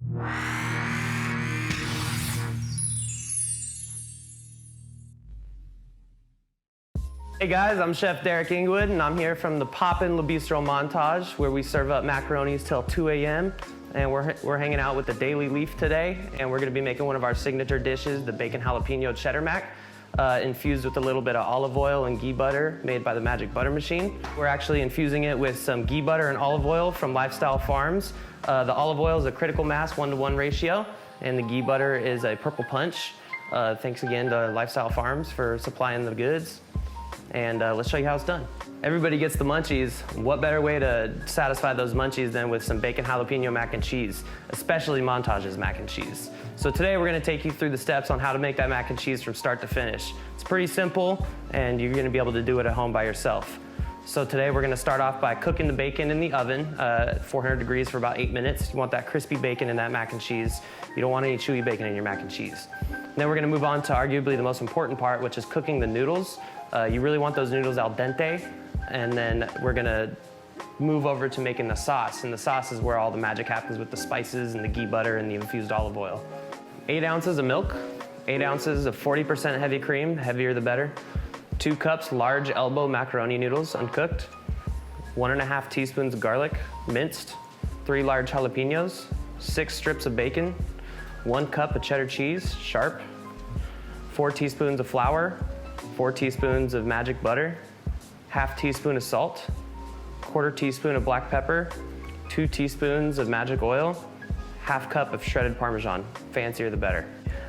Hey guys, I'm Chef Derek Ingwood, and I'm here from the Poppin' Bistro Montage, where we serve up macaronis till 2 a.m. And we're hanging out with the Daily Leaf today, and we're gonna be making one of our signature dishes, the bacon jalapeno cheddar mac, infused with a little bit of olive oil and ghee butter made by the Magic Butter Machine. We're actually infusing it with some ghee butter and olive oil from Lifestyle Farms. The olive oil is a critical mass 1-to-1 ratio, and the ghee butter is a purple punch. Thanks again to Lifestyle Farms for supplying the goods. And let's show you how it's done. Everybody gets the munchies. What better way to satisfy those munchies than with some bacon jalapeno mac and cheese, especially Montage's mac and cheese. So today we're gonna take you through the steps on how to make that mac and cheese from start to finish. It's pretty simple, and you're gonna be able to do it at home by yourself. So today we're gonna start off by cooking the bacon in the oven at 400 degrees for about 8 minutes. You want that crispy bacon in that mac and cheese. You don't want any chewy bacon in your mac and cheese. And then we're gonna move on to arguably the most important part, which is cooking the noodles. You really want those noodles al dente, and then we're gonna move over to making the sauce, and the sauce is where all the magic happens with the spices and the ghee butter and the infused olive oil. 8 ounces of milk, 8 ounces of 40% heavy cream, heavier the better, 2 cups large elbow macaroni noodles uncooked, 1.5 teaspoons of garlic minced, 3 large jalapenos, 6 strips of bacon, 1 cup of cheddar cheese, sharp, 4 teaspoons of flour, 4 teaspoons of magic butter, half teaspoon of salt, 1/4 teaspoon of black pepper, 2 teaspoons of magic oil, half cup of shredded Parmesan, fancier the better.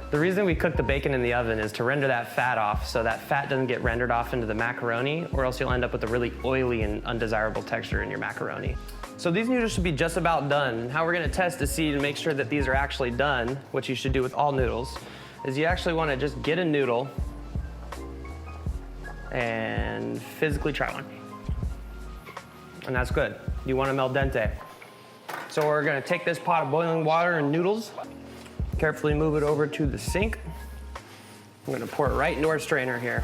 The reason we cook the bacon in the oven is to render that fat off so that fat doesn't get rendered off into the macaroni, or else you'll end up with a really oily and undesirable texture in your macaroni. So these noodles should be just about done. How we're gonna test to see to make sure that these are actually done, what you should do with all noodles, is you actually wanna just get a noodle and physically try one. And that's good. You want them al dente. So we're gonna take this pot of boiling water and noodles, carefully move it over to the sink. I'm gonna pour it right into our strainer here.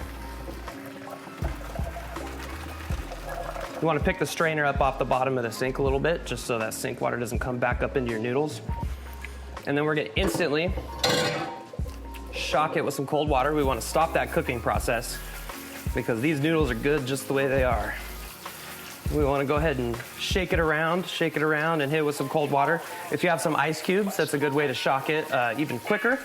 You wanna pick the strainer up off the bottom of the sink a little bit, just so that sink water doesn't come back up into your noodles. And then we're gonna instantly shock it with some cold water. We wanna stop that cooking process, because these noodles are good just the way they are. We want to go ahead and shake it around, and hit it with some cold water. If you have some ice cubes, that's a good way to shock it even quicker.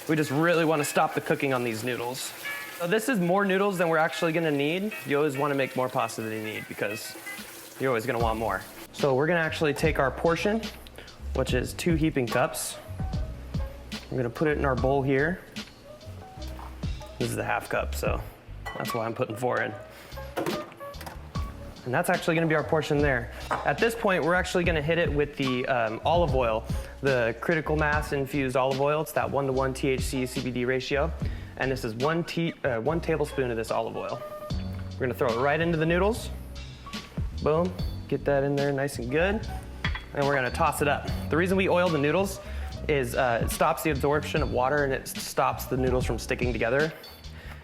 We just really want to stop the cooking on these noodles. So this is more noodles than we're actually going to need. You always want to make more pasta than you need, because you're always going to want more. So we're going to actually take our portion, which is 2 heaping cups. We're going to put it in our bowl here. This is the half cup, so that's why I'm putting 4 in. And that's actually gonna be our portion there. At this point, we're actually gonna hit it with the olive oil, the critical mass infused olive oil. It's that 1-to-1 THC CBD ratio. And this is 1 tablespoon of this olive oil. We're gonna throw it right into the noodles. Boom, get that in there nice and good. And we're gonna toss it up. The reason we oil the noodles is it stops the absorption of water, and it stops the noodles from sticking together.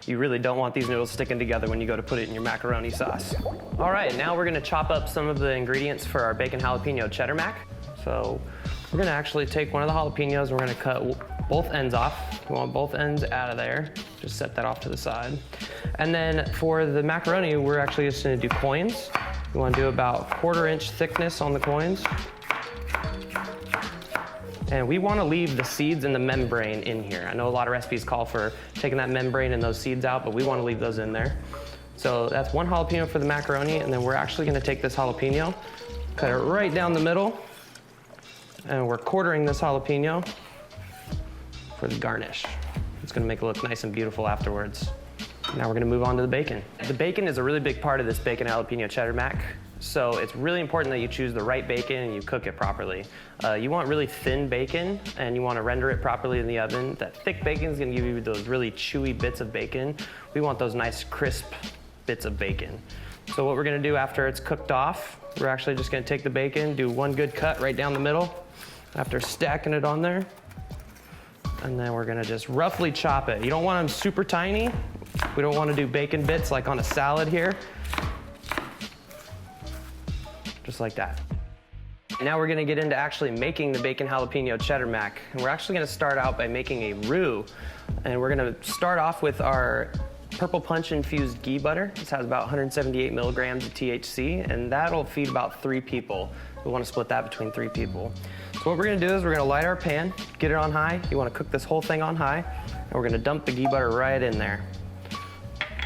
You really don't want these noodles sticking together when you go to put it in your macaroni sauce. All right, now we're gonna chop up some of the ingredients for our bacon jalapeno cheddar mac. So we're gonna actually take one of the jalapenos, we're gonna cut both ends off. We want both ends out of there. Just set that off to the side. And then for the macaroni, we're actually just gonna do coins. We wanna do about 1/4 inch thickness on the coins. And we want to leave the seeds and the membrane in here. I know a lot of recipes call for taking that membrane and those seeds out, but we want to leave those in there. So that's 1 jalapeno for the macaroni, and then we're actually going to take this jalapeno, cut it right down the middle, and we're quartering this jalapeno for the garnish. It's going to make it look nice and beautiful afterwards. Now we're going to move on to the bacon. The bacon is a really big part of this bacon jalapeno cheddar mac. So it's really important that you choose the right bacon and you cook it properly. You want really thin bacon, and you want to render it properly in the oven. That thick bacon is going to give you those really chewy bits of bacon. We want those nice crisp bits of bacon. So what we're going to do after it's cooked off, we're actually just going to take the bacon, do 1 good cut right down the middle after stacking it on there. And then we're going to just roughly chop it. You don't want them super tiny. We don't want to do bacon bits like on a salad here. Just like that. Now we're gonna get into actually making the bacon jalapeno cheddar mac. And we're actually gonna start out by making a roux. And we're gonna start off with our Purple Punch infused ghee butter. This has about 178 milligrams of THC, and that'll feed about 3 people. We wanna split that between 3 people. So what we're gonna do is we're gonna light our pan, get it on high. You wanna cook this whole thing on high, and we're gonna dump the ghee butter right in there.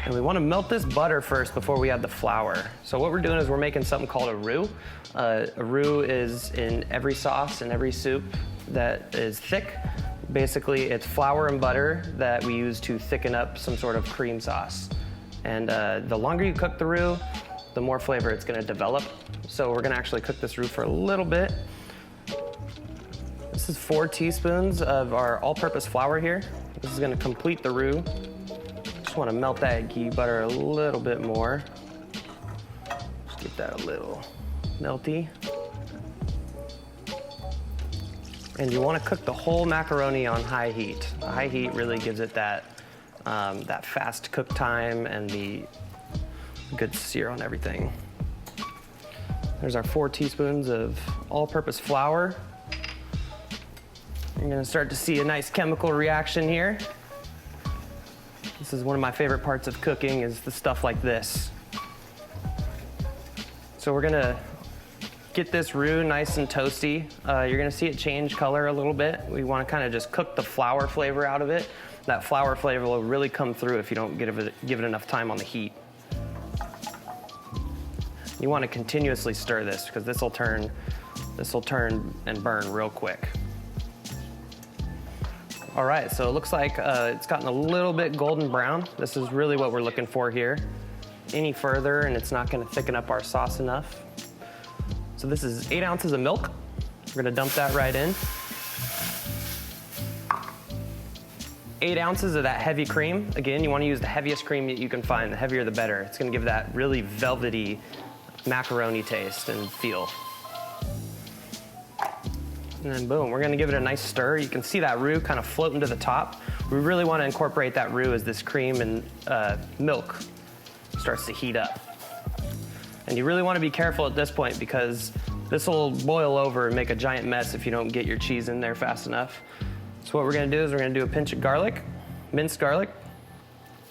And we wanna melt this butter first before we add the flour. So what we're doing is we're making something called a roux. A roux is in every sauce and every soup that is thick. Basically, it's flour and butter that we use to thicken up some sort of cream sauce. And the longer you cook the roux, the more flavor it's gonna develop. So we're gonna actually cook this roux for a little bit. This is 4 teaspoons of our all-purpose flour here. This is gonna complete the roux. Just wanna melt that ghee butter a little bit more. Just get that a little melty. And you want to cook the whole macaroni on high heat. High heat really gives it that fast cook time and the good sear on everything. There's our 4 teaspoons of all-purpose flour. You're gonna start to see a nice chemical reaction here. This is one of my favorite parts of cooking, is the stuff like this. So we're gonna get this roux nice and toasty. You're gonna see it change color a little bit. We wanna kinda just cook the flour flavor out of it. That flour flavor will really come through if you don't give it enough time on the heat. You wanna continuously stir this because this will turn and burn real quick. All right, so it looks like it's gotten a little bit golden brown. This is really what we're looking for here. Any further and it's not gonna thicken up our sauce enough. So this is 8 ounces of milk. We're gonna dump that right in. 8 ounces of that heavy cream. Again, you wanna use the heaviest cream that you can find. The heavier the better. It's gonna give that really velvety macaroni taste and feel. And then boom, we're gonna give it a nice stir. You can see that roux kind of floating to the top. We really wanna incorporate that roux as this cream and milk starts to heat up. And you really want to be careful at this point because this will boil over and make a giant mess if you don't get your cheese in there fast enough. So what we're going to do is we're going to do a pinch of garlic, minced garlic.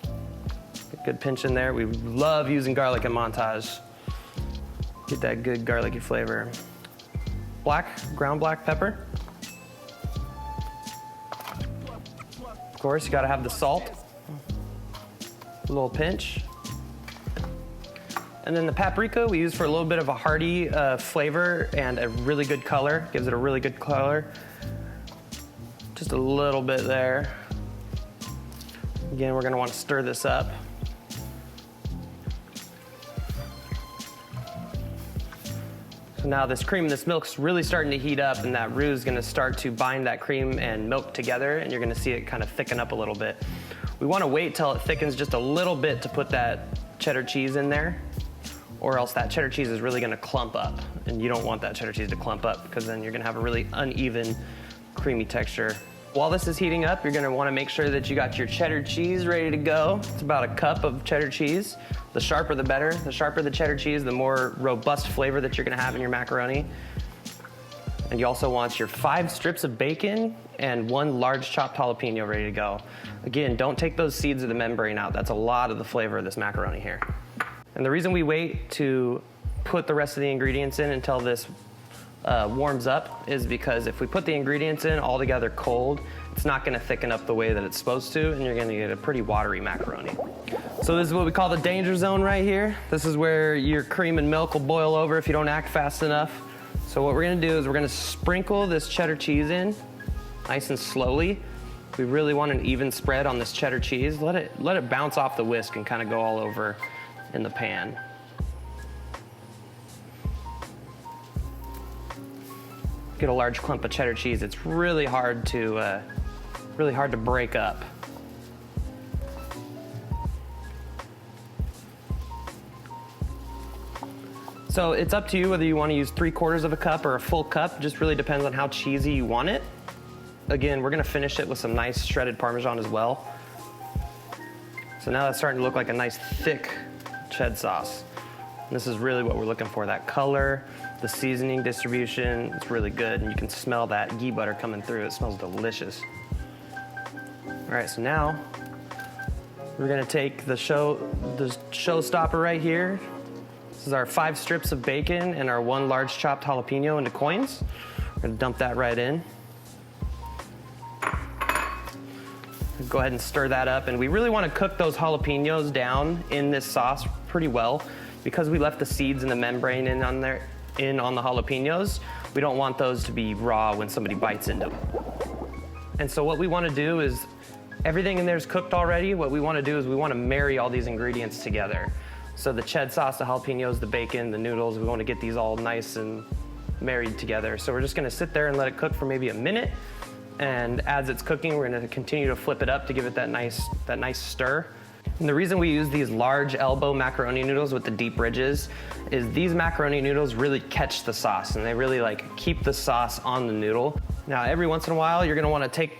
A good pinch in there. We love using garlic in Montage. Get that good garlicky flavor. Ground black pepper. Of course, you got to have the salt. A little pinch. And then the paprika we use for a little bit of a hearty flavor and a really good color. Gives it a really good color. Just a little bit there. Again, we're gonna want to stir this up. So now this cream and this milk's really starting to heat up and that roux is gonna start to bind that cream and milk together and you're gonna see it kind of thicken up a little bit. We wanna wait till it thickens just a little bit to put that cheddar cheese in there, or else that cheddar cheese is really gonna clump up and you don't want that cheddar cheese to clump up because then you're gonna have a really uneven, creamy texture. While this is heating up, you're gonna wanna make sure that you got your cheddar cheese ready to go. It's about a cup of cheddar cheese. The sharper the better. The sharper the cheddar cheese, the more robust flavor that you're gonna have in your macaroni. And you also want your 5 strips of bacon and 1 large chopped jalapeno ready to go. Again, don't take those seeds of the membrane out. That's a lot of the flavor of this macaroni here. And the reason we wait to put the rest of the ingredients in until this warms up is because if we put the ingredients in all together cold, it's not gonna thicken up the way that it's supposed to, and you're gonna get a pretty watery macaroni. So this is what we call the danger zone right here. This is where your cream and milk will boil over if you don't act fast enough. So what we're gonna do is we're gonna sprinkle this cheddar cheese in nice and slowly. We really want an even spread on this cheddar cheese. Let it bounce off the whisk and kind of go all over in the pan. Get a large clump of cheddar cheese. It's really hard to break up. So it's up to you whether you want to use 3/4 of a cup or a full cup. It just really depends on how cheesy you want it. Again, we're gonna finish it with some nice shredded Parmesan as well. So now that's starting to look like a nice thick ched sauce. And this is really what we're looking for, that color The seasoning distribution, it's really good, and you can smell that ghee butter coming through. It smells delicious. All right, so now we're gonna take the showstopper right here. This is our 5 strips of bacon and our 1 large chopped jalapeno into coins. We're gonna dump that right in. Go ahead and stir that up, and we really wanna cook those jalapenos down in this sauce pretty well. Because we left the seeds and the membrane in on the jalapenos, we don't want those to be raw when somebody bites into them. And so what we wanna do is, everything in there is cooked already. What we wanna do is we wanna marry all these ingredients together. So the ched sauce, the jalapenos, the bacon, the noodles, we wanna get these all nice and married together. So we're just gonna sit there and let it cook for maybe a minute. And as it's cooking, we're gonna continue to flip it up to give it that nice stir. And the reason we use these large elbow macaroni noodles with the deep ridges is these macaroni noodles really catch the sauce, and they really keep the sauce on the noodle. Now, every once in a while, you're gonna wanna take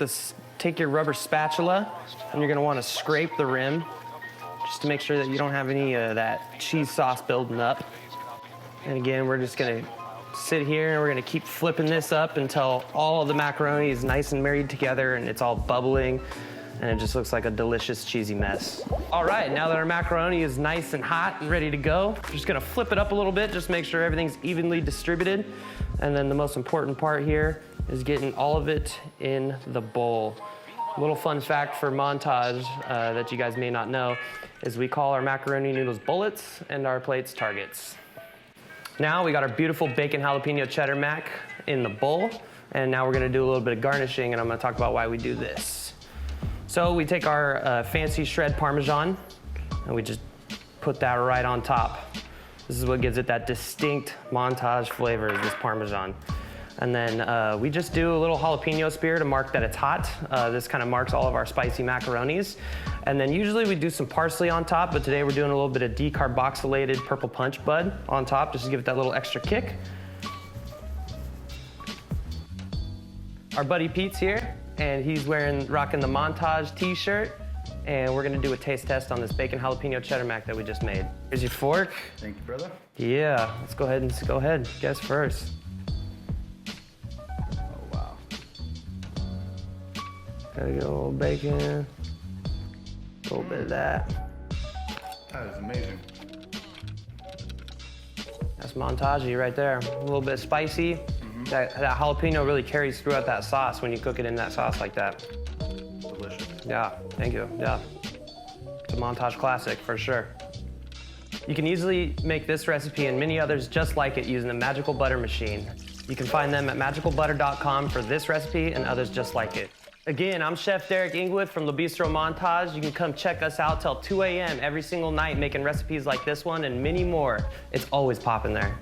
your rubber spatula, and you're gonna wanna scrape the rim just to make sure that you don't have any of that cheese sauce building up. And again, we're just gonna sit here and we're gonna keep flipping this up until all of the macaroni is nice and married together and it's all bubbling, and it just looks like a delicious cheesy mess. All right, now that our macaroni is nice and hot and ready to go, we're just gonna flip it up a little bit, just make sure everything's evenly distributed. And then the most important part here is getting all of it in the bowl. A little fun fact for Montage that you guys may not know is we call our macaroni noodles bullets and our plates targets. Now we got our beautiful bacon jalapeno cheddar mac in the bowl, and now we're gonna do a little bit of garnishing, and I'm gonna talk about why we do this. So we take our fancy shred Parmesan, and we just put that right on top. This is what gives it that distinct Montage flavor, is this Parmesan. And then we just do a little jalapeno spear to mark that it's hot. This kind of marks all of our spicy macaronis. And then usually we do some parsley on top, but today we're doing a little bit of decarboxylated purple punch bud on top, just to give it that little extra kick. Our buddy Pete's here, and he's rocking the Montage t-shirt, and we're gonna do a taste test on this bacon jalapeno cheddar mac that we just made. Here's your fork. Thank you, brother. Yeah, let's go ahead, guess first. Oh, wow. Gotta get a little bacon, a little bit of that. That is amazing. That's Montage right there. A little bit spicy. That jalapeno really carries throughout that sauce when you cook it in that sauce like that. Delicious. Yeah, thank you, yeah. It's a Montage classic for sure. You can easily make this recipe and many others just like it using the Magical Butter machine. You can find them at magicalbutter.com for this recipe and others just like it. Again, I'm Chef Derek Ingwood from Bistro Montage. You can come check us out till 2 a.m. every single night making recipes like this one and many more. It's always popping there.